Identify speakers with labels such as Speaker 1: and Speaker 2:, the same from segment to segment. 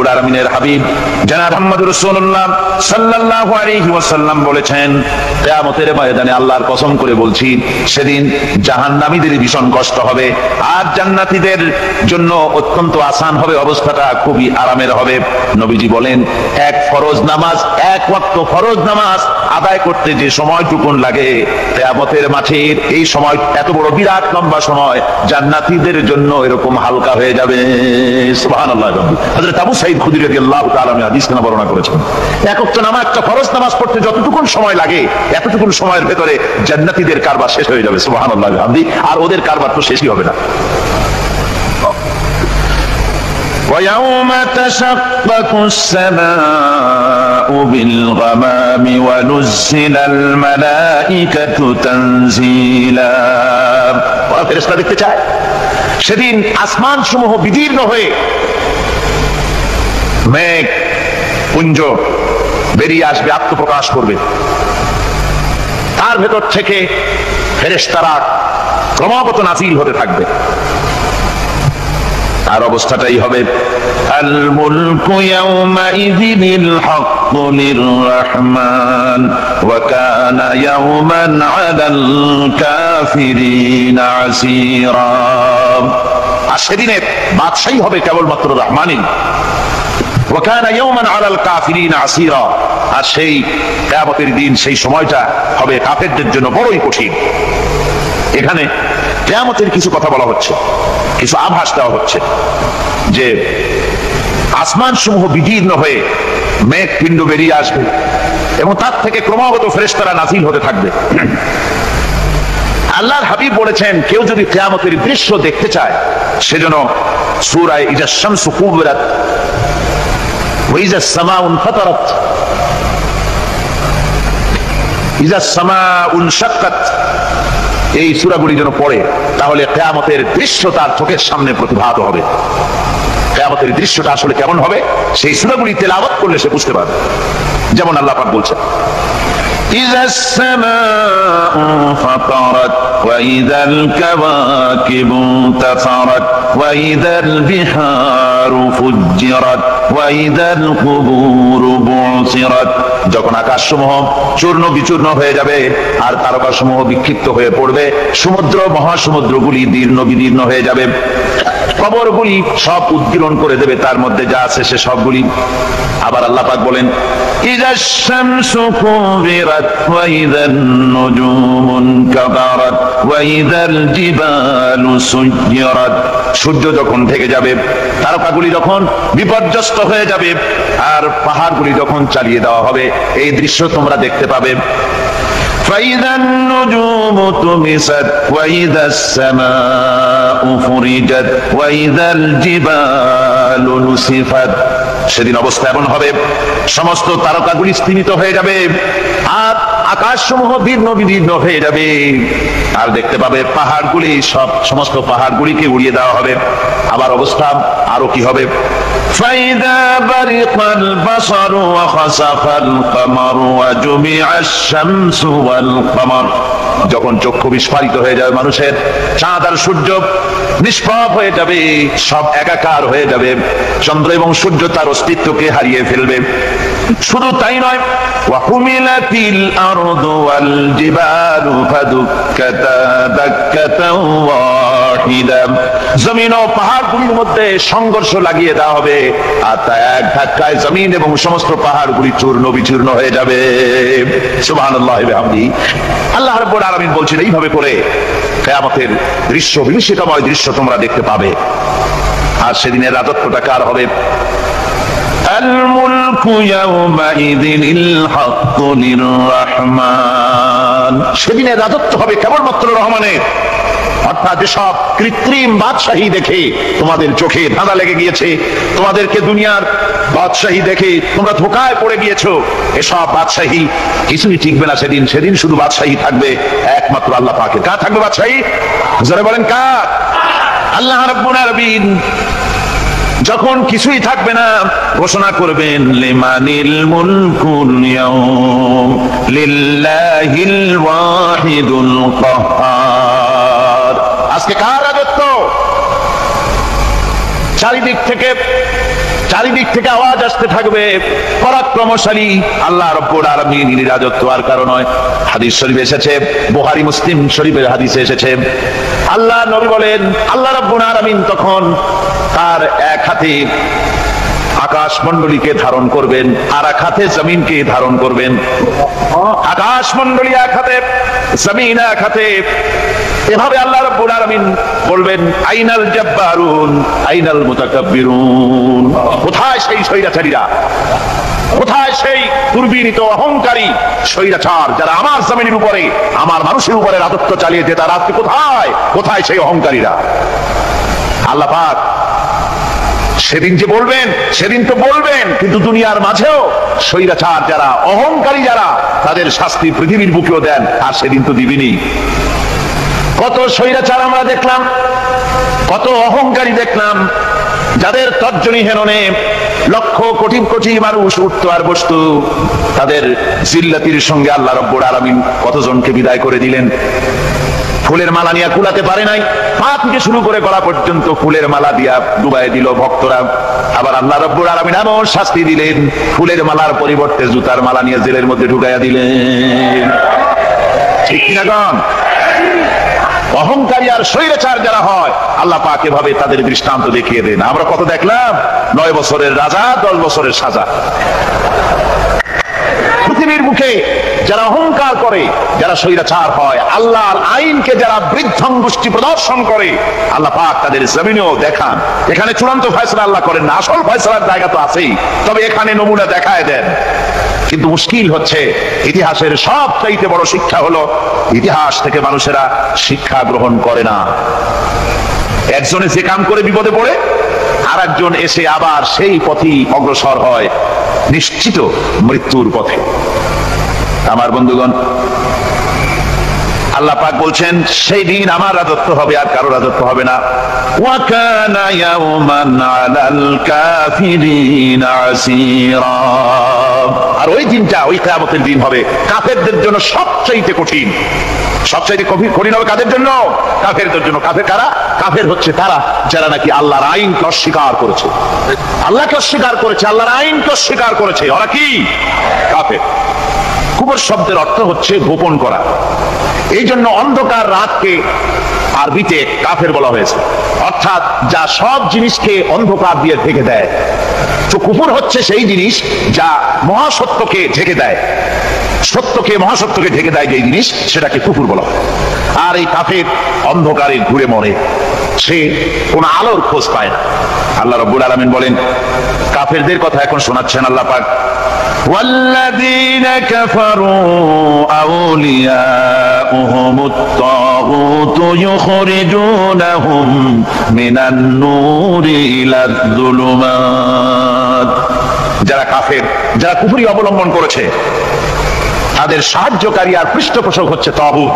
Speaker 1: আলামিনের হাবিব জনাব মুহাম্মদুর রাসূলুল্লাহ সাল্লাল্লাহু আলাইহি ওয়াসাল্লাম বলেছেন, কিয়ামতের ময়দানে আল্লাহর কসম করে বলছি, সেদিন জাহান্নামীদের ভীষণ কষ্ট হবে আর জান্নাতীদের জন্য অত্যন্ত আসান হবে, অবস্থাটা খুবই আরামের হবে। নবীজি বলেন, এক ওয়াক্ত ফরজ নামাজ আদায় করতে যে সময়টুকুন লাগে, কিয়ামতের মাঠের এই সময় এত বড় বিরাট লম্বা সময় জান্নাতীদের জন্য এরকম হালকা হয়ে যাবে। সুবহানাল্লাহ। হযরত আবু সাঈদ খুদরী রাদিয়াল্লাহু তাআলা হাদিসে বর্ণনা করেছেন, এক ওয়াক্ত নামাজ, একটা ফরজ নামাজ পড়তে যতটুকুন সময় লাগে, এতটুকুন সময়ের ভেতরে জান্নাতীদের কারবার শেষ হয়ে যাবে। সুবহানাল্লাহ। আর ওদের কারবার তো শেষই হবে না। وَيَوْمَ تَشَقَّقُ السَّمَاءُ بِالْغَمَامِ وَنُزِّلَ الْمَلَائِكَةُ تَنزِيلًا। ওরা ফেরেশতা দেখতে চায়, সেদিন আসমান সমূহ বিদীর্ণ হয়ে মেঘ পুঞ্জ বেরিয়ে আসবে, আত্মপ্রকাশ করবে, তার ভেতর থেকে ফেরেশতারা ক্রমাগত নাযিল হতে থাকবে। আর অবস্থাটাই হবে, আল মুলকু ইয়াওমাইযিনিল হাক্কু লির-রাহমান ওয়া কানা ইয়াওমান আলাল কাফিরিনা আসীরা। আর সেদিনের বাদশাহী হবে কেবলমাত্র রহমানই। ওয়া কানা ইয়াওমান আলাল কাফিরিনা আসীরা। আর সেই কিয়ামতের দিন, সেই সময়টা হবে কাফেরদের জন্য বড়ই কঠিন। এখানে কিয়ামতের কিছু কথা বলা হচ্ছে, কিছু আভাস দেওয়া হচ্ছে যে আসমান সমূহ বিদীর্ণ হয়ে মেঘ পিণ্ড বেরিয়ে আসবে এবং তার থেকে ক্রমাগত ফেরেশতারা নাযিল হতে থাকবে। আল্লাহর হাবিব বলেছেন, কেউ যদি কিয়ামতের দৃশ্য দেখতে চায়, সেজন্য সূরা ইযা শামসু কুবিরাত ওয়া ইযা সামাউ ফাতারাত ইযা সামাউ শাক্কাত, এই সূরাগুলি যেন পড়ে, তাহলে কিয়ামতের দৃশ্য তার চোখের সামনে প্রতিভাত হবে। কিয়ামতের দৃশ্যটা আসলে কেমন হবে, সেই সূরাগুলি তেলাওয়াত করলে সে বুঝতে পারবে। যেমন আল্লাহ পাক বলছেন, ইযাস সামাউ ফাতারাত ওয়া ইযাল কাওয়াকিবু তাসারাত ওয়া ইযাল বিহারু ফুজ্জিরাত ওয়া ইযাল কুবুরু বুসিরাত। যখন আকাশসমূহ চূর্ণ বিচূর্ণ হয়ে যাবে আর তারকাসমূহ বিক্ষিপ্ত হয়ে পড়বে, সমুদ্র মহাসমুদ্রগুলি দীর্ণ বিদীর্ণ হয়ে যাবে, কবরগুলি সব উদ্গীরণ করে দেবে, তার মধ্যে যা আছে সে সবগুলি। আবার আল্লাহ পাক বলেন, ইযাশ শামসু কুবিরাত ওয়া ইযান নুজুমু কাদারাত ওয়া ইযাল জিবালু সুয়্যিরাত। সূর্য যখন ঢেকে যাবে, তারকাগুলি যখন বিপর্যস্ত হয়ে যাবে আর পাহাড়গুলি যখন চালিয়ে দেওয়া হবে, এই দৃশ্য তোমরা দেখতে পাবে। فإذا النجوم طمست وإذا السماء فرجت وإذا الجبال نسفت। সেদিন অবস্থা এমন হবে, সমস্ত তারকাগুলি স্তিমিত হয়ে যাবে আর আকাশসমূহ দীর্ণ বিদীর্ণ হয়ে যাবে, আর দেখতে পাবে পাহাড়গুলি, সমস্ত পাহাড়গুলিকে উড়িয়ে দেওয়া হবে। আবার অবস্থা আরো কি হবে, فإذا برق البصر وخسف القمر وجمع الشمس والقمر। যখন চক্ষু বিস্ফারিত হয়ে যাবে মানুষের, চাঁদ আর সূর্য নিষ্প্রভ হয়ে যাবে, সব একাকার হয়ে যাবে, চন্দ্র এবং সূর্য তার অস্তিত্বকে হারিয়ে ফেলবে। শুধু তাই নয়, وحملت الأرض والجبال فدكتا دكة واحدة। জমিন ও পাহাড়গুলির মধ্যে সংঘর্ষ লাগিয়ে দেওয়া হবে আর তা এক ধাক্কায় জমিন এবং সমস্ত পাহাড়গুলি চূর্ণ বিচূর্ণ হয়ে যাবে। সুবহানাল্লাহ ওয়া বিহামদিহি। আল্লাহ রাব্বুল আলামিন বলছেন, এইভাবে করে কিয়ামতের দৃশ্য, বিভীষিকাময় দৃশ্য তোমরা দেখতে পাবে। আর সেদিনের রাজত্বটা কার হবে, আল মুলকু ইয়াওমাইযিনিল হাক্কু লির-রাহমান। সেদিনের রাজত্ব হবে কেবলমাত্র রহমানের। অর্থাৎ যেসব কৃত্রিম বাদশাহী দেখে তোমাদের চোখে ধাঁধা লেগে গিয়েছে, তোমাদেরকে দুনিয়ার বাদশাহী দেখে তোমরা ধোঁকায় পড়ে গিয়েছো, এসব বাদশাহী কিছুই টিকবে না সেদিন। সেদিন শুধু বাদশাহী থাকবে একমাত্র আল্লাহ পাকের। কার থাকবে বাদশাহী? জোরে বলেন কার? আল্লাহ রাব্বুল আলামিন যখন কিছুই থাকবে না, ঘোষণা করবেন, লিমানিল মুলকুল ইয়াউম লিল্লাহিল ওয়াহিদুল কাহ্হার। আজকে কার রাজত্ব? চারিদিক থেকে চারিদিক থেকে আওয়াজ আসতে থাকবে, পরাক্রমশালী আল্লাহ রাব্বুল আলামিন রাজত্ব আর কারো নয়। হাদিস শরীফে এসেছে, বুখারী মুসলিম শরীফের হাদিসে এসেছে, আল্লাহ নবী বলেন আল্লাহ রাব্বুল আলামিন তখন তার এক হাতে আকাশ মণ্ডলীকে ধারণ করবেন, আর এক হাতে জমিনকে ধারণ করবেন। আকাশ মণ্ডলী এক হাতে, জমিন এক হাতে। এভাবে আল্লাহ রাব্বুল আলামিন বলবেন, আইনাল জাব্বারুন আইনাল মুতাকাব্বিরুন, কোথায় সেই স্বৈরাচারীরা, কোথায় সেই দুর্বিনীত অহংকারী স্বৈরাচার যারা আমার জমিনের উপরে আমার মানুষের উপরে রাজত্ব চালিয়েছে, তারা আজকে কোথায়, কোথায় সেই অহংকারীরা? আল্লাহ পাক সেদিন যে বলবেন, সেদিন তো বলবেন, কিন্তু দুনিয়ার মাঝেও স্বৈরাচার যারা, অহংকারী যারা, তাদের শাস্তি পৃথিবীর বুকেও দেন, আর সেদিন তো দিবেনই। কত স্বৈরাচার আমরা দেখলাম, কত অহংকারী দেখলাম, যাদের তর্জনী হেননে লক্ষ কোটি কোটি মানুষ উঠত আর বসত। তাদের জিল্লাতির সঙ্গে আল্লাহ রাব্বুল আলামিন কতজনকে বিদায় করে দিলেন। ফুলের মালা নিয়ে কুলাতে পারে নাই, পা থেকে শুরু করে গলা পর্যন্ত ফুলের মালা দিয়া ডুবাই দিল ভক্তরা। আবার আল্লাহ রাব্বুল আলামিন এমন শাস্তি দিলেন, ফুলের মালার পরিবর্তে জুতার মালা নিয়ে জেলের মধ্যে ঢুকাইয়া দিলেন। ঠিক কিনা গণ? অহংকারী আর স্বৈরাচার যারা হয়, আল্লাহ পাক এভাবে তাদের দৃষ্টান্ত দেখিয়ে দেন। আমরা কত দেখলাম, 9 বছরের রাজা 10 বছরের সাজা। পৃথিবীর মুখে যারা অহংকার করে, যারা স্বৈরাচার হয়, আল্লাহর আইনকে যারা বৃদ্ধঙ্গুষ্টি প্রদর্শন করে, আল্লাহ পাক তাদের জমিনেও দেখান। এখানে চূড়ান্ত ফয়সালা আল্লাহ করেন না, আসল ফয়সালার জায়গা তো আছেই, তবে এখানে নমুনা দেখায় দেন। কিন্তু মুশকিল হচ্ছে, ইতিহাসের সবচাইতে বড় শিক্ষা হলো, ইতিহাস থেকে মানুষেরা শিক্ষা গ্রহণ করে না। একজনে যে কাম করে বিপদে পড়ে, আর একজন এসে আবার সেই পথেই অগ্রসর হয়, নিশ্চিত মৃত্যুর পথে। আমার বন্ধুগণ, আল্লাহ পাক বলছেন সেই দিন আমার রাজত্ব হবে, আর কারো রাজত্ব হবে না। ওয়া কানা ইয়াওমান আলাল কাফিরিনা আসীরা। আর ওই দিনটা, ওই কিয়ামতের দিন হবে কাফেরদের জন্য সবচেয়ে কঠিন। সবচেয়ে কঠিন হবে কাদের জন্য? কাফেরদের জন্য। কাফের কারা? কাফের হচ্ছে তারা যারা নাকি আল্লাহর আইনকে অস্বীকার করেছে, আল্লাহকে অস্বীকার করেছে, আল্লাহর আইনকে অস্বীকার করেছে। ওরা কি? কাফের। কুফর শব্দের অর্থ হচ্ছে গোপন করা। এই জন্য অন্ধকার রাতকে আরবিতে কাফের বলা হয়েছে, অর্থাৎ যা সব জিনিসকে অন্ধকার দিয়ে ঢেকে দেয়। তো কুফর হচ্ছে সেই জিনিস যা মহাসত্যকে ঢেকে দেয়, সত্যকে, মহাসত্যকে ঢেকে দেয় যে জিনিস, সেটাকে কুফর বলা হয়। আর এই কাফের অন্ধকারে ঘুরে মরে, সে কোন আলোর খোঁজ পায় না। আল্লাহ রাব্বুল আলামিন বলেন, কাফেরদের কথা এখন শোনাচ্ছেন আল্লাহ পাক, ওয়াল্লাযীনা কাফারু আউলিয়াউহুমুত তাগুতু ইউখরিজুনাহুম মিনান নূরি ইলায যুলুমাত। যারা কাফের, যারা কুফরি অবলম্বন করেছে, তাদের সাহায্যকারী আর পৃষ্ঠপোষক হচ্ছে তাগুত।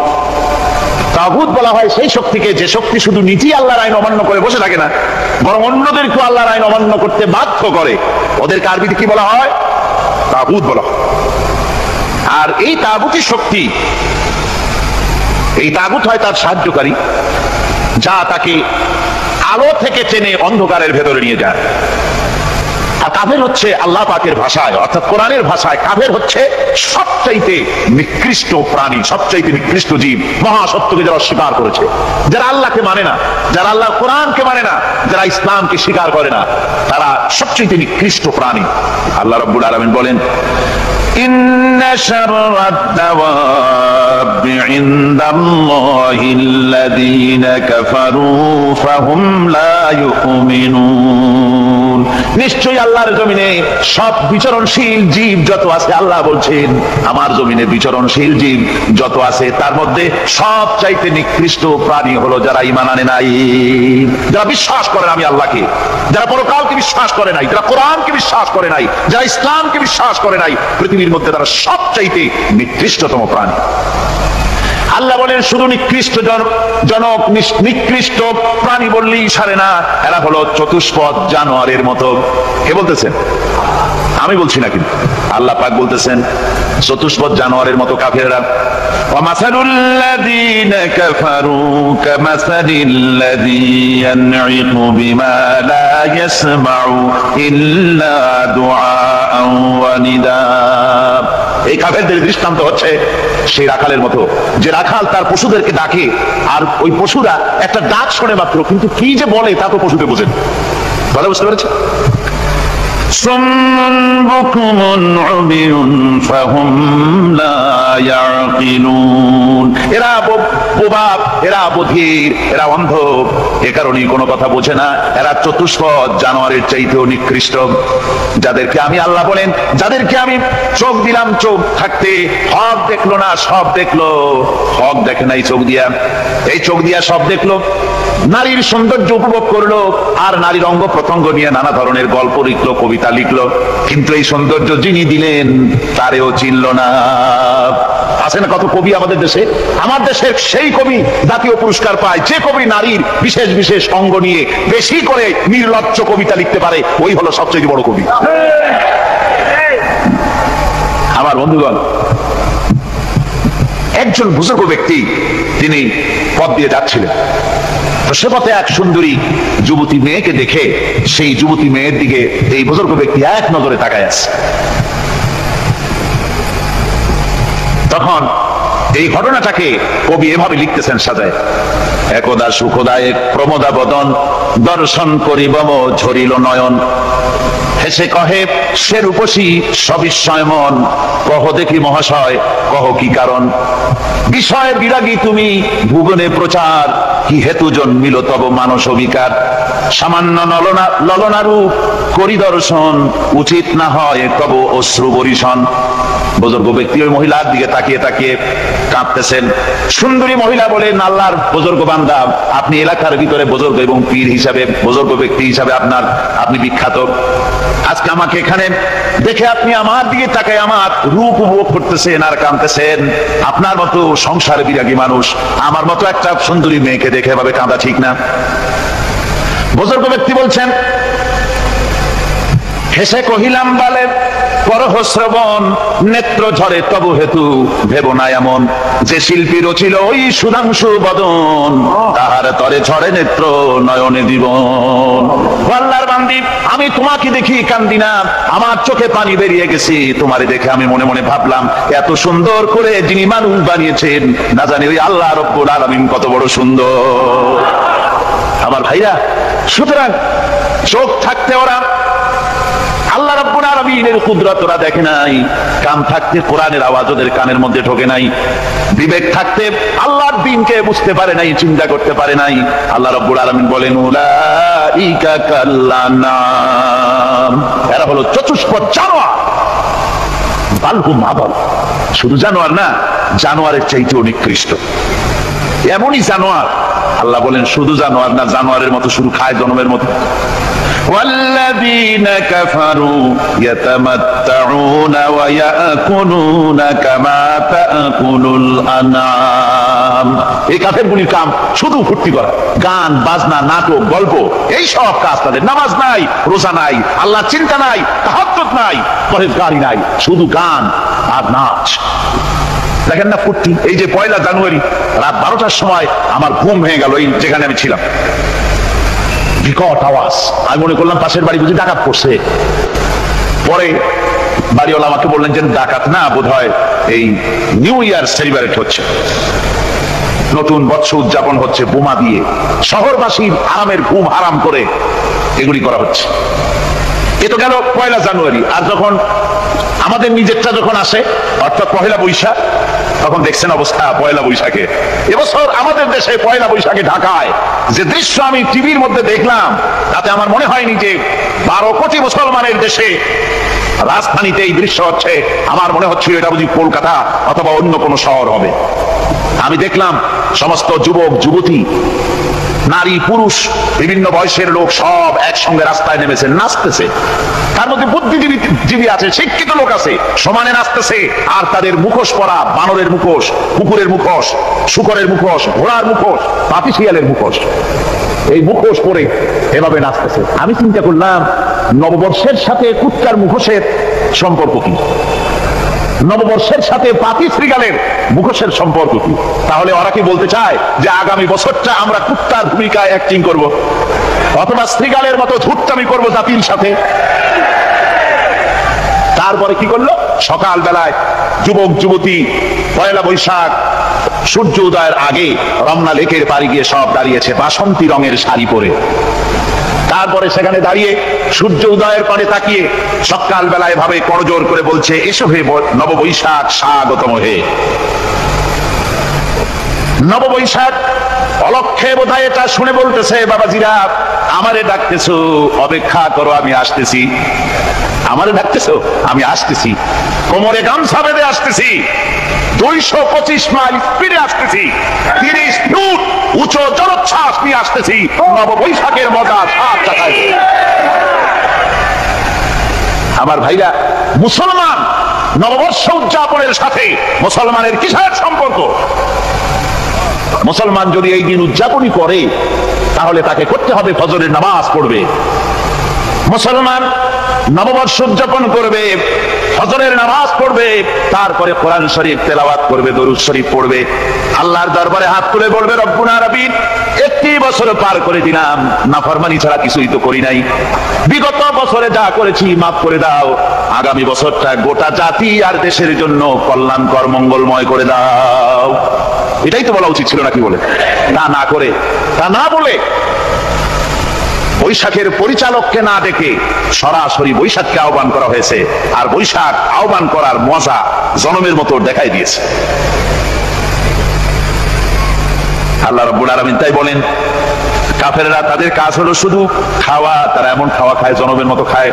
Speaker 1: তাগুত বলা হয় সেই শক্তিকে যে শক্তি শুধু নিজেই আল্লাহর আইন অমান্য করে বসে থাকে না, বরং অন্যদেরকে আল্লাহর আইন অমান্য করতে বাধ্য করে। ওদেরকে আরবিতে কি বলা হয়? তাগুত বলা হয়। আর এই তাগুতি শক্তি, এই তাগুত হয় তার সাহায্যকারী, যা তাকে আলো থেকে টেনে অন্ধকারের ভেতরে নিয়ে যায়। আর কাফের হচ্ছে আল্লাহ পাকের ভাষায়, অর্থাৎ কোরআনের ভাষায়, কাফের হচ্ছে সবচাইতে নিকৃষ্ট প্রাণী, সবচাইতে নিকৃষ্ট জীব। মহাসত্যকে যারা স্বীকার করেছে, যারা আল্লাহকে মানে না, যারা আল্লাহর কোরআনকে মানে না, যারা ইসলামকে স্বীকার করে না, তারা সবচাইতে নিকৃষ্ট প্রাণী। আল্লাহ রাব্বুল আলামিন বলেন, ইন্না শাররাদ দাওয়াবি ইনদাল্লাহিল্লাযীনা কাফারু ফাহুম লা ইউমিনুন। নিশ্চয়ই আল্লাহর জমিনে সব বিচরণশীল জীব যত আছে, আল্লাহ বলছেন আমার জমিনে বিচরণশীল জীব যত আছে, তার মধ্যে সবচাইতে নিকৃষ্ট প্রাণী হলো যারা ঈমান আনে নাই, যারা বিশ্বাস করে না আমি আল্লাহকে, যারা পরকালকে বিশ্বাস করে নাই, যারা কোরআনকে বিশ্বাস করে নাই, যারা ইসলামকে বিশ্বাস করে নাই, পৃথিবীর মধ্যে তারা সবচাইতে নিকৃষ্টতম প্রাণী। আল্লাহ বলেন শুধু নিকৃষ্ট জনক, নিকৃষ্ট প্রাণী বললেই সারে না, এরা হলো চতুষ্পদ জানোয়ারের মতো। কে বলতেছেন? আমি বলছি না, কিন্তু আল্লাহ পাক বলতেছেন চতুষ্পদ জানোয়ারের মতো কাফেররা। ওয়ামাসালুল্লাযীনা কাফারু কামাসালিল্লাযী ইয়ানঈকু বিমা লা ইয়াসমাউ ইল্লা দুআআন ওয়া নিদা। এই কাফেরদের দৃষ্টান্ত হচ্ছে সেই রাখালের মতো, যে রাখাল তার পশুদেরকে ডাকে আর ওই পশুরা একটা ডাক শোনে মাত্র, কিন্তু কি যে বলে তা তো পশুতে বোঝেন। কথা বুঝতে পেরেছে? সুম্মুন বুকুমুন উমিয়ুন ফাহুম লা ইয়াকিলুন। এরা বোবা, এরা বধির, এরা অন্ধ, এ কারণেই কোনো কথা বোঝে না। এরা চতুষ্পদ জানোয়ারের চাইতেও নিকৃষ্ট, যাদেরকে আমি আল্লাহ বলেন, যাদেরকে আমি চোখ দিলাম, চোখ থাকতে হক দেখলো না, সব দেখলো। হক দেখে নাই চোখ দিয়া, এই চোখ দিয়া সব দেখলো, নারীর সৌন্দর্য উপভোগ করলো, আর নারীর অঙ্গ প্রত্যঙ্গ নিয়ে নানা ধরনের গল্প লিখলো, কবিতা লিখলো, কিন্তু এই সৌন্দর্য যিনি দিলেন তারেও চিনল না। আছে না কত কবি আমাদের দেশে? আমার দেশের সেই কবি জাতীয় পুরস্কার পায় যে কবি নারীর বিশেষ বিশেষ অঙ্গ নিয়ে বেশি করে নির্লজ্জ কবিতা লিখতে পারে, ওই হলো সবচেয়ে বড় কবি। আমার বন্ধুগণ, একজন বুজুর্গ ব্যক্তি তিনি পথ দিয়ে যাচ্ছিলেন, তো সে পথে এক সুন্দরী যুবতী মেয়েকে দেখে সেই যুবতী মেয়ের দিকে এই বুজুর্গ ব্যক্তি এক নজরে তাকায় আছে। তখন এই ঘটনাটাকে কবি এভাবে লিখতেছেন সাজায়: একদা সুখদায়ক প্রমোদা বদন দর্শন করিব ঝরিল নয়ন, হেসে কহে সে রূপসী সবিস্ময় মন, কহ দেখি মহাশয় কহ কি কারণ, বিষয় বিরাগী তুমি ভুবনে প্রচার, কি হেতু জন্মিল তব মানস বিকার, সামান্য ললনারূপ করি দর্শন, উচিত না হয় তব অশ্রু বরিশন। বুজুর্গ ব্যক্তি ওই মহিলার দিকে তাকিয়ে তাকিয়ে কাঁদতেছেন। সুন্দরী মহিলা বলেন, আল্লাহর বুজুর্গ বান্দা, আপনি এলাকার ভিতরে বুজুর্গ এবং পীর হিসাবে, বুজুর্গ ব্যক্তি হিসাবে আপনি বিখ্যাত। আজকে আমাকে এখানে দেখে আপনি আমার দিকে তাকায় আমার রূপ উপভোগ করতেছেন আর কাঁদতেছেন। আপনার মতো সংসারে বিরাগী মানুষ আমার মতো একটা সুন্দরী মেয়েকে দেখে এভাবে কাঁদা ঠিক না। বুজুর্গ ব্যক্তি বলছেন, হেসে কহিলাম বালে করহ শ্রবণ, নেত্র ঝরে তব হেতু ভেব না এমন, যে শিল্পী রচিল ওই সুধাংশু বদন, তাহার তরে ঝরে নেত্র নয়নে জীবন। আল্লাহর বান্দি, আমি তোমাকে দেখি কান্দি না, আমার চোখে পানি বেরিয়ে গেছি। তোমারে দেখে আমি মনে মনে ভাবলাম, এত সুন্দর করে যিনি মানুষ বানিয়েছেন, না জানি ওই আল্লাহ রব্বুল আলামিন কত বড় সুন্দর। আমার ভাইরা, সুতরাং চোখ থাকতে ওরা আল্লাহ রাব্বুল আলামিনের কুদরত ওরা দেখে নাই, কান থাকতে কোরআনের আওয়াজ ওদের কানের মধ্যে ঢোকে নাই, বিবেক থাকতে আল্লাহর দ্বীনকে বুঝতে পারে নাই, চিন্তা করতে পারে নাই। আল্লাহ রাব্বুল আলামিন বলেন, উলাইকা কাল্লানাম, এরা হলো চতুষ্পদ জানোয়ার। বালহুম আদাল, শুধু জানোয়ার না, জানোয়ারের চাইতেও নিকৃষ্ট। এমনই জানোয়ার, আল্লাহ বলেন শুধু জানোয়ার না, জানোয়ারের মতো শুধু খায় জনমের মতো। والذين كفروا يتمتعون ويأكلون كما تأكل الأنعام। এই কাফেরগুলির কাম শুধু ফুর্তি করা, গান বাজনা, নাটক, গল্প, এই সব কাজ তাদের। নামাজ নাই, রোজা নাই, আল্লাহ চিন্তা নাই, তাহাজ্জুদ নাই, পরহেজগারি নাই, শুধু গান আর নাচ। দেখেন না ফুর্তি। এই যে 1 জানুয়ারি রাত 12টার সময় আমার ঘুম ভেঙে গেল, এই যেখানে আমি ছিলাম, বিকট আওয়াজ। আমি মনে করলাম পাশের বাড়ি বুঝি ডাকাত করছে। পরে বাড়িওয়ালা আমাকে বললেন যে ডাকাত না, বোধহয় এই নিউ ইয়ার সেলিব্রেট হচ্ছে, নতুন বৎসর উদযাপন হচ্ছে বোমা দিয়ে, শহরবাসীর আরামের ঘুম হারাম করে এগুলি করা হচ্ছে। এ তো গেল 1 জানুয়ারি। আর যখন আমাদের নিজেরটা যখন আসে, অর্থাৎ 1 বৈশাখ, তখন দেখছেন অবস্থা 1 বৈশাখে। এবছর আমাদের দেশে 1 বৈশাখে ঢাকায় যে দৃশ্য আমি টিভির মধ্যে দেখলাম, তাতে আমার মনে হয়নি যে 12 কোটি মুসলমানের দেশে রাজধানীতে এই দৃশ্য হচ্ছে। আমার মনে হচ্ছিল এটা বুঝি কলকাতা অথবা অন্য কোনো শহর হবে। আমি দেখলাম সমস্ত যুবক যুবতী, নারী পুরুষ, বিভিন্ন বয়সের লোক সব একসঙ্গে রাস্তায় নেমেছে, নাচতেছে। তার মধ্যে বুদ্ধিজীবী আছে, শিক্ষিত লোক আছে, সমানে নাচতেছে। আর তাদের মুখোশ পরা, বানরের মুখোশ, কুকুরের মুখোশ, শুকরের মুখোশ, ঘোড়ার মুখোশ, পাপি শিয়ালের মুখোশ, এই মুখোশ পরে এভাবে নাচতেছে। আমি চিন্তা করলাম, নববর্ষের সাথে কুত্তার মুখোশের সম্পর্ক কি? নববর্ষের সাথে পাতি শ্রীগালের মুখোশের সম্পর্ক কি? তাহলে ওরা কি বলতে চায় যে আগামী বছরটা আমরা কুত্তার ভূমিকায় অ্যাক্টিং করব, অথবা শ্রীগালের মতো ধূর্তামি করব জাতির সাথে? তারপরে কি করলো? সকাল বেলায় যুবক যুবতী পয়লা বৈশাখ সূর্য উদয়ের আগে রমনা লেকের পাড়ি গিয়ে সব দাঁড়িয়েছে বাসন্তী রঙের শাড়ি পরে। তারপরে সেখানে দাঁড়িয়ে সূর্য উদয়ের পরে তাকিয়ে সকাল বেলায় ভাবে করজোর করে বলছে, এসো হে নববৈশাখ স্বাগতম হে। নববৈশাখ অলক্ষে বোধহয় এটা শুনে বলতেছে, বাবাজিরা আমারে ডাকতেছো, অপেক্ষা করো আমি আসতেছি। আমারে ডাকতেছো, আমি আসতেছি, কোমরে গামছা বেঁধে আসতেছি, 225 মাইল স্পিডে আসতেছি, 30 ফুট উঁচু জলোচ্ছ্বাস নিয়ে আসতেছি, নববৈশাখের মজা সাত চাকায়। আমার ভাইরা, মুসলমান নববর্ষ উদযাপনের সাথে মুসলমানের কিসের সম্পর্ক? মুসলমান যদি এই দিন উদযাপনই করে তাহলে তাকে করতে হবে ফজরের নামাজ পড়বে। মুসলমান নববর্ষ উদযাপন করবে, ফজরের নামাজ পড়বে, তারপরে কোরআন শরীফ তেলাওয়াত করবে, দরুদ শরীফ পড়বে, আল্লাহর দরবারে হাত তুলে বলবে, রব্বুনা রাব্বিন, একটি বছর পার করে দিলাম, নাফরমানি ছাড়া কিছুই তো করি নাই, বিগত বছরে যা করেছি মাফ করে দাও, আগামী বছরটা গোটা জাতি আর দেশের জন্য কল্যাণকর মঙ্গলময় করে দাও। এটাই তো বলা উচিত ছিল নাকি? বলে তা না করে, তা না বলে বৈশাখের পরিচালককে না ডেকে সরাসরি বৈশাখকে আহ্বান করা হয়েছে। আর বৈশাখ আহ্বান করার মজা জনমের মতো দেখাই দিয়েছে। আল্লাহ রাব্বুল আলামিন তাই বলেন, কাফেররা তাদের কাজ হলো শুধু খাওয়া, তারা এমন খাওয়া খায় জনমের মতো খায়,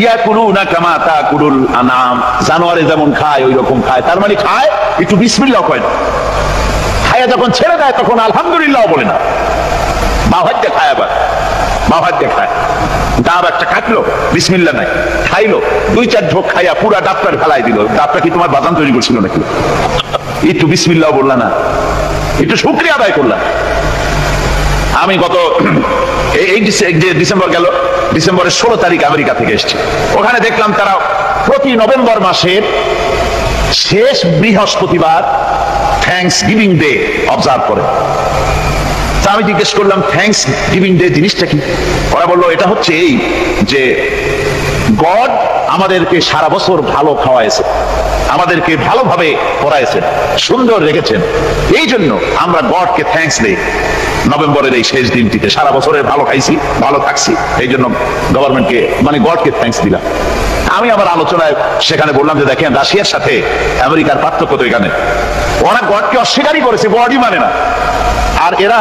Speaker 1: ইয়াকুলুনা কামা তাকুলুল আনাম, জানোয়ারে যেমন খায় ওই রকম খায়। তার মানে খায় একটু বিসমিল্লাহ কয় না, খায় যখন ছেড়ে দেয় তখন আলহামদুলিল্লাহ বলে না, বাভাজ্যে খায়, আবার বাভাজ্যে খায়, ডাব একটা কাটলো বিসমিল্লাহ নাই, খাইলো 2-4 ঢোক খাইয়া পুরা ডাবটা ফেলাই দিল। ডাবটা কি তোমার বাদাম তৈরি করছিল নাকি? একটু বিসমিল্লাহ বললা না, একটু শুকরিয়া আদায় করলাম। আমি গত এই ডিসেম্বর গেল, ডিসেম্বরের 16 তারিখ আমেরিকা থেকে এসেছি। ওখানে দেখলাম তারা প্রতি নভেম্বর মাসের শেষ বৃহস্পতিবার থ্যাঙ্কস গিভিং ডে অবজার্ভ করে। আমি জিজ্ঞেস করলাম থ্যাঙ্কস গিভিং ডে জিনিসটা কি? ওরা বললো এটা হচ্ছে এই যে গড আমাদেরকে সারা বছর ভালো খাওয়াইছে, আমাদেরকে ভালোভাবে পড়াইছেন, সুন্দর রেখেছেন, এই জন্য আমরা গডকে থ্যাঙ্কস দেই নভেম্বরের এই শেষ দিনটিতে। সারা বছরের ভালো খাইছি, ভালো থাকছি, এই জন্য গভর্নমেন্টকে মানে গডকে থ্যাঙ্কস দিলাম। আমি আমার আলোচনায় সেখানে বললাম যে দেখেন রাশিয়ার সাথে আমেরিকার পার্থক্য তো এখানে, ওরা গডকে অস্বীকারই করেছে, গডই মানে না। আর এরা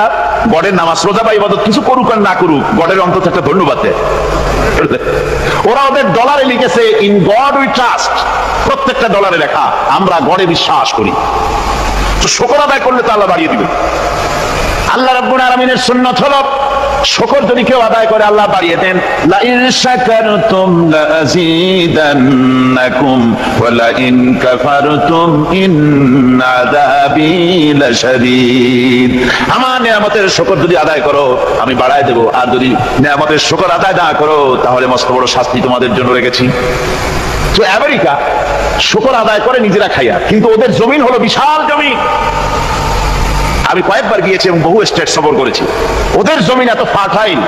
Speaker 1: গডের নামাজ রোজা বা ইবাদত কিছু করুক আর না করুক, গডের অন্তত একটা ধন্যবাদ দেয়। ওরা ওদের ডলারে লিখেছে ইন গড উই ট্রাস্ট, প্রত্যেকটা ডলারে লেখা আমরা গডে বিশ্বাস করি। তো শুকর আদায় করলে তো আল্লাহ বাড়িয়ে দিবেন। আল্লাহ রাব্বুল আলামিনের সুন্নাত হলো শুকর যদি কেউ আদায় করে আল্লাহ বাড়িয়ে দেন। লা ইন শাকারতুম লাযীদান্নাকুম ওয়া লা ইন কাফারতুম ইন্না আযাবী লাশাদীদ। আমার নিয়ামতের শুকর যদি আদায় করো আমি বাড়ায় দেব, আর যদি নিয়ামতের শুকর আদায় না করো তাহলে মস্ত বড় শাস্তি তোমাদের জন্য রেখেছি। তো আমেরিকা শুকর আদায় করে নিজেরা খাইয়া, কিন্তু ওদের জমিন হলো বিশাল জমি। আমি কয়েকবার গিয়েছি এবং বহু স্টেট সফর করেছি। ওদের জমিন এত ফার্টাইল,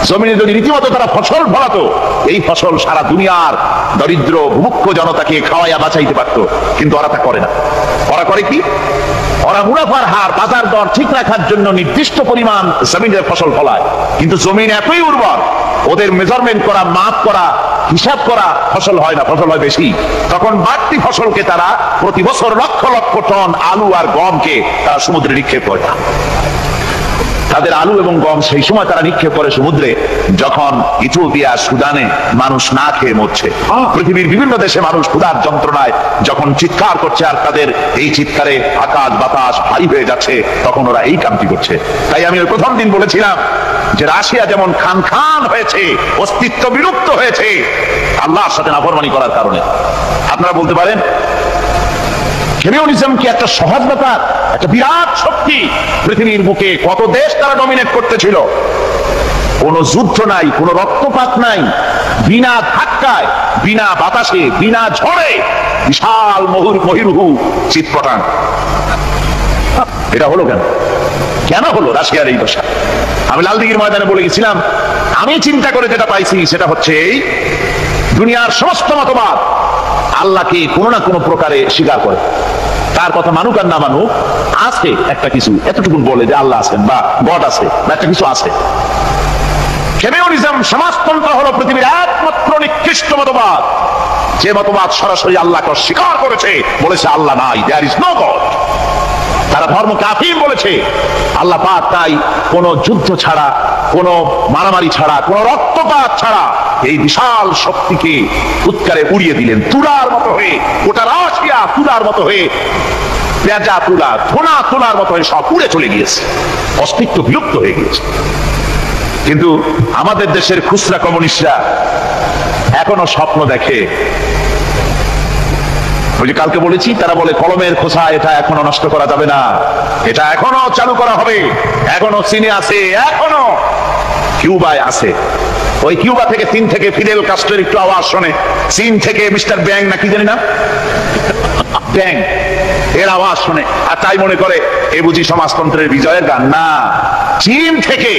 Speaker 1: জমিনে যদি রীতিমতো তারা ফসল ফলাতো, এই ফসল সারা দুনিয়ার দরিদ্র ভূমুখ্য জনতাকে খাওয়াইয়া বাঁচাইতে পারতো, কিন্তু ওরা তা করে না। ওরা করে কি? ওরা মুনাফার হার, বাজার দর ঠিক রাখার জন্য নির্দিষ্ট পরিমাণ জমিনের ফসল ফলায়, কিন্তু জমিন এতই উর্বর ওদের মেজারমেন্ট করা, মাপ করা, হিসাব করা ফসল হয় না, ফসল হয় বেশি। তখন বাড়তি ফসলকে তারা প্রতি বছর লক্ষ লক্ষ টন আলু আর গমকে তারা সমুদ্রে নিক্ষেপ করে। তাদের আলু এবং গম সেই সময় তারা নিক্ষেপ করে সমুদ্রে যখন ইথিওপিয়া, সুদানে মানুষ না খেয়ে মরছে। পৃথিবীর বিভিন্ন দেশে মানুষ ক্ষুধার যন্ত্রণায় যখন চিৎকার করছে আর তাদের এই চিৎকারে আকাশ বাতাস ভারী হয়ে যাচ্ছে, তখন ওরা এই কামটি করছে। তাই আমি ওই প্রথম দিন বলেছিলাম যে রাশিয়া যেমন খান খান হয়েছে, অস্তিত্ব বিলুপ্ত হয়েছে আল্লাহর সাথে নাফরমানি করার কারণে। আপনারা বলতে পারেন কমিউনিজম কি একটা সহজ ব্যাপার? একটা বিরাট শক্তি, পৃথিবীর বুকে কত দেশ তারা ডমিনেট করতেছিল, কোনো যুদ্ধ নাই, কোনো রক্তপাত নাই, বিনা ধাক্কায় বিনা বাতাসে বিনা ঝড়ে বিশাল মহিরুহু চিৎপটান। এটা হলো কেন? কেন হলো রাশিয়ার এই দশা? আমি লালদিঘির ময়দানে বলে গেছিলাম, আমি চিন্তা করে যেটা পাইছি সেটা হচ্ছে এই, দুনিয়ার সমস্ত মতবাদ আল্লাহকে কোনো না কোনো প্রকারে স্বীকার করে। তার কথা মানুক আর না মানুক, আছে একটা কিছু, এতটুকু বলে যে আল্লাহ আছেন বা গড আছে বা একটা কিছু আছে। কমিউনিজম, সমাজতন্ত্র হলো পৃথিবীর একমাত্র নিকৃষ্ট মতবাদ, যে মতবাদ সরাসরি আল্লাহকে স্বীকার করেছে, বলেছে আল্লাহ নাই, দেয়ার ইজ নো গড। তারা ধর্ম কাফির বলেছে। আল্লাহ পাক তাই কোন যুদ্ধ ছাড়া, কোন মারামারি ছাড়া, কোন রক্তপাত ছাড়া এই বিশাল শক্তিকে উৎকারে উড়িয়ে দিলেন, তুলার মতো হয়ে, গোটা রাশিয়া তুলার মতো হয়ে, পেঁজা তুলা, ধোনা তুলার মতো হয়ে সব উড়ে চলে গিয়েছে, অস্তিত্ব বিলুপ্ত হয়ে গিয়েছে। কিন্তু আমাদের দেশের খুচরা কমিউনিস্টরা এখনো স্বপ্ন দেখে। ওই যে কালকে বলেছি, তারা বলে কলমের খোসা এটা এখনো নষ্ট করা যাবে না, এটা এখনো চালু করা হবে, এখনো চীনে আছে, এখনো কিউবায় আছে। ওই কিউবা থেকে চীন থেকে ফিদেল কাস্ট্রোর একটু আওয়াজ শোনে, চীন থেকে মিস্টার ব্যাং না কি জানি না, ব্যাং, এর আওয়াজ শুনে আর তাই মনে করে এ বুঝি সমাজতন্ত্রের বিজয়ের গান। না, চীন থেকে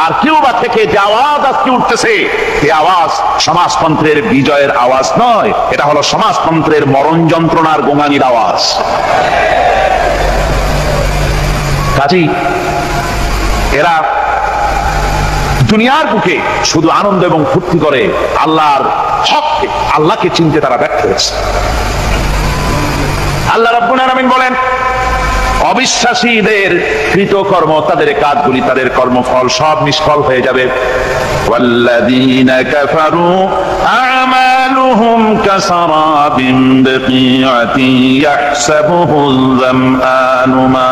Speaker 1: আর কিউবা থেকে যে আওয়াজ আজকে উঠতেছে, এই আওয়াজ সমাজতন্ত্রের বিজয়ের আওয়াজ নয়, এটা হলো সমাজতন্ত্রের মরণ যন্ত্রণার গোঙানির আওয়াজ। কাজেই এরা দুনিয়ার বুকে শুধু আনন্দ এবং ফুর্তি করে, আল্লাহর হককে, আল্লাহকে চিনতে তারা ব্যর্থ হয়েছে। আল্লাহ রাব্বুল আলামিন বলেন, অবিশ্বাসীদের কৃতকর্ম, তাদের কাজগুলি, তাদের কর্মফল সব নিষ্ফল হয়ে যাবে। ওয়াল্লাযীনা কাফারু আ'মালুহুম কাসারাবিন বিকিআতিন ইয়াহসাবুহুল যামআনু মা।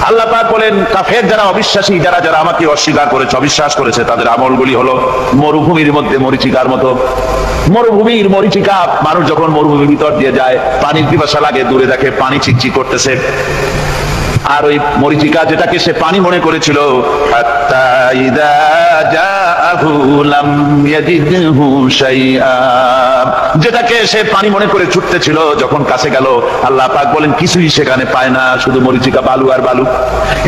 Speaker 1: আল্লাহ পাক বলেন, কাফের যারা, অবিশ্বাসী যারা, যারা আমাকে অস্বীকার করেছে, অবিশ্বাস করেছে, তাদের আমলগুলি হলো মরুভূমির মধ্যে মরীচিকার মতো। মরুভূমির মরীচিকা, মানুষ যখন মরুভূমির ভিতর দিয়ে যায়, পানির পিপাসা লাগে, দূরে দেখে পানি চিকচিক করতেছে, আর ওই মরীচিকা যেটাকে সে পানি মনে করেছিল, হাত্তা ইযা জাআহু লাম ইয়াজিদহু শাইআ, যেটাকে সে পানি মনে করে ছুটতেছিল, যখন কাছে গেল আল্লাহ পাক বলেন কিছুই সেখানে পায় না, শুধু মরীচিকা, বালু আর বালু।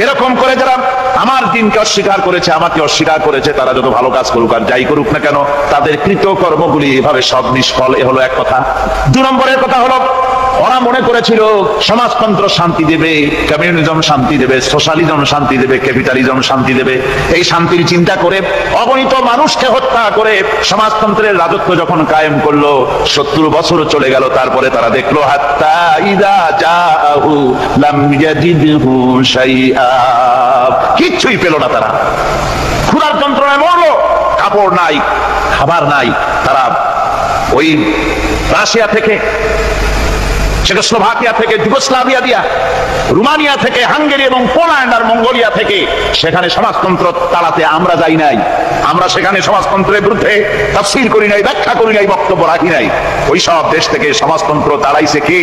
Speaker 1: এরকম করে যারা আমার দিনকে অস্বীকার করেছে, আমাকে অস্বীকার করেছে, তারা যত ভালো কাজ করুক আর যাই করুক না কেন, তাদের কৃত কর্মগুলি এভাবে সব নিষ্ফল। এ হলো এক কথা। 2 নম্বরের কথা হলো, ওরা মনে করেছিল সমাজতন্ত্র শান্তি দেবে, কমিউনিজম শান্তি দেবে, সোশ্যালিজম শান্তি দেবে, ক্যাপিটালিজম শান্তি দেবে। এই শান্তির চিন্তা করে অগণিত মানুষকে হত্যা করে সমাজতন্ত্রের রাজত্ব যখন কায়েম করলো, 70 বছর চলে গেল, তারপরে তারা দেখলো হাত্তা ইযা জাআহু লাম ইয়াজিদহু শাইআ, কিচ্ছুই পেল না। তারা ক্ষুধার যন্ত্রণায় মরলো, কাপড় নাই, খাবার নাই। তারা ওই রাশিয়া থেকে, চেকোস্লোভাকিয়া থেকে, যুগোস্লাভিয়া দিয়া, রোমানিয়া থেকে, হাঙ্গেরি এবং পোল্যান্ড আর মঙ্গোলিয়া থেকে, সেখানে সমাজতন্ত্র তাড়াতে আমরা যাই নাই। আমরা সেখানে সমাজতন্ত্রের বিরুদ্ধে তাফসীর করি নাই, ব্যাখ্যা করি নাই, বক্তব্য রাখি নাই। ওই সব দেশ থেকে সমাজতন্ত্র তাড়াইছে কে?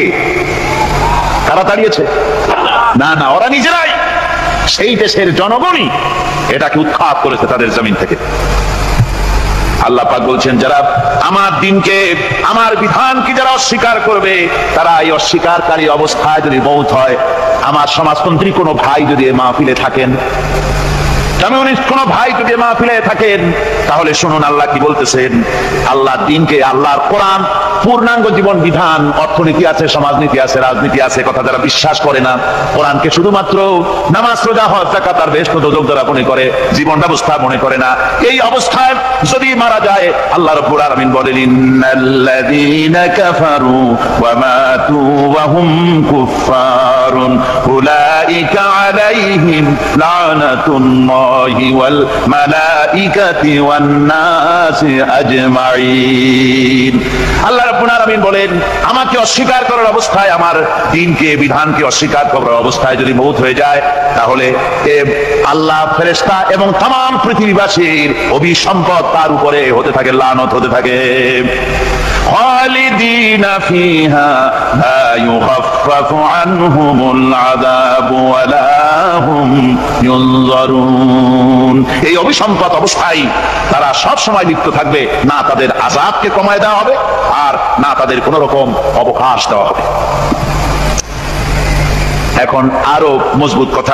Speaker 1: তারা তাড়িয়েছে? না না, ওরা নিজেরাই, সেই দেশের জনগণই এটাকে উৎখাত করেছে তাদের জমিন থেকে। আল্লাহ পাক বলছেন, যারা আমার দিনকে, আমার বিধানকে যারা অস্বীকার করবে, তারা এই অস্বীকারী অবস্থায় যদি মওত হয়, আমার সমাজতন্ত্রী কোনো ভাই যদি মাহফিলে থাকেন, কমিউনিস্ট কোন ভাই যদি মাহফিলে থাকেন, তাহলে শুনুন আল্লাহ কি বলতেছেন। আল্লাহর দিনকে, আল্লাহর কোরআন, পূর্ণাঙ্গ জীবন বিধান, অর্থনীতি আছে, সমাজনীতি আছে, রাজনীতি আছে, কথা যারা বিশ্বাস করে না, কোরআনকে শুধুমাত্র নামাজ, রোজা, হজ, যাকাত আর বেহেশত দোজখ দ্বারা মনে করে, জীবন ব্যবস্থা মনে করে না, এই অবস্থায় যদি মারা যায়, আল্লাহ রাব্বুল আলামিন বলেন, ইন্নাল্লাযীনা কাফারু ওয়া মাতু ওয়া হুম কুফফারুন উলাইকা আলাইহিম লানাতুল্লাহ ওয়াল মালাইকাতি ওয়ান নাসি আজমাইন। আল্লাহ রাব্বুল আলামিন বলেন, আমাকে অস্বীকার করার অবস্থায়, আমার দ্বীনকে, বিধানকে অস্বীকার করার অবস্থায় যদি মওত হয়ে যায়, তাহলে আল্লাহ, ফেরেশতা এবং तमाम পৃথিবীবাসীর অভিসম্পদ তার উপরে হতে থাকে, লানত হতে থাকে। খালিদিনা ফিহা লা ইউখাফফাফু আনহুমুল আযাবু ওয়া লা হুম ইউনজারুন। এই অভিসম্পাত অবস্থায় তারা সব সময় লিপ্ত থাকবে, না তাদের আযাবকে কমায় দেওয়া হবে আর না তাদের কোন রকম অবকাশ দেওয়া হবে। এখন আরো মজবুত কথা